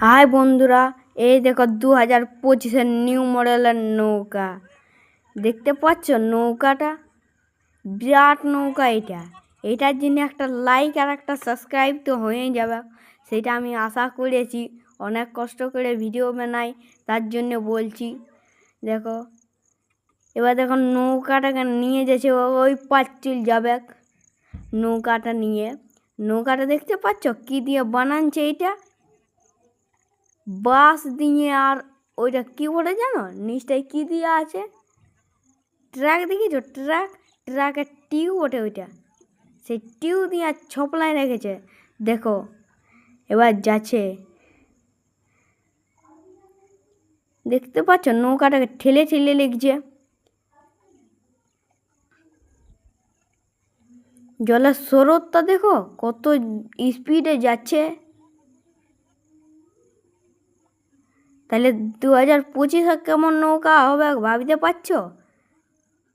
High বন্ধুরা, এই দেখো 2025-এর নিউ মডেলের নৌকা। দেখতে পাচ্ছ নৌকাটা? বিরাট নৌকা এটা। এটার জন্য একটা লাইক আর একটা সাবস্ক্রাইব তো হয়ে যাবে, সেটা আমি আশা করেছি। অনেক কষ্ট করে ভিডিও বানাই, তার জন্য বলছি। দেখো এবার দেখো নৌকাটাকে নিয়ে যাচ্ছে, ওই পাঁচিল যাবে নৌকাটা নিয়ে। নৌকাটা দেখতে পাচ্ছ কি দিয়ে বানাচ্ছে? এটা বাঁশ দিয়ে। আর ওইটা কি বলে জানো? নিচটায় কি দিয়ে আছে? ট্রাক দেখেছো? ট্রাকের টিউ ওঠে ওইটা, সেই টিউ দিয়ে ছপলায় রেখেছে। দেখো এবার যাচ্ছে, দেখতে পাচ্ছ নৌকাটাকে ঠেলে ঠেলে লিখছে। জলের স্রোতটা দেখো কত স্পিডে যাচ্ছে। তাহলে 2025 কেমন নৌকা হবে ভাবতে পারছো?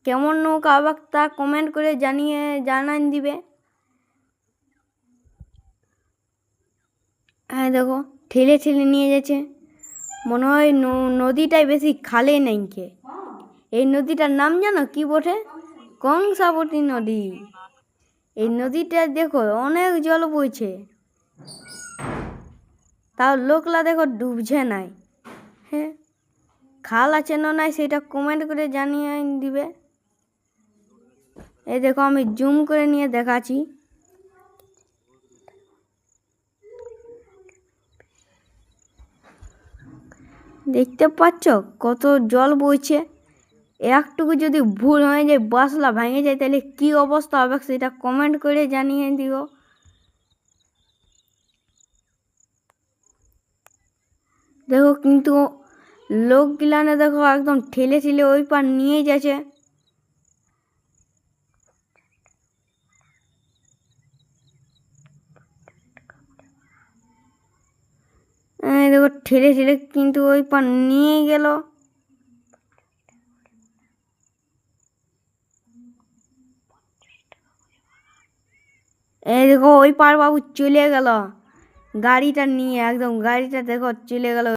কেমন নৌকা হবে তা কমেন্ট করে জানান দিবে। হ্যাঁ দেখো ঠেলে ঠেলে নিয়ে যাচ্ছে। মনে হয় নদীটাই বেশি খালে নেই কে। এই নদীটার নাম জানো কি বটে? কংসাবতী নদী। এই নদীটা দেখো অনেক জল বইছে, তাও লোকলা দেখো ডুবছে নাই। হ্যাঁ, খাল আছে না নাই সেটা কমেন্ট করে জানিয়ে দিবে। এই দেখো আমি জুম করে নিয়ে দেখাচ্ছি। দেখতে পাচ্ছ কত জল বইছে। একটুকু যদি ভুল হয়ে যায়, বাসলা ভেঙে যায়, তাহলে কি অবস্থা হবে সেটা কমেন্ট করে জানিয়ে দিও। দেখো কিন্তু লোকগুলানে দেখো একদম ঠেলে ঠেলে ওই পার নিয়ে যাচ্ছে। দেখো ঠেলে ঠেলে কিন্তু ওই পার নিয়ে গেল। এই দেখো ওই পার বাবু চলে গেল গাড়িটা নিয়ে, একদম গাড়িটা দেখো চলে গেল।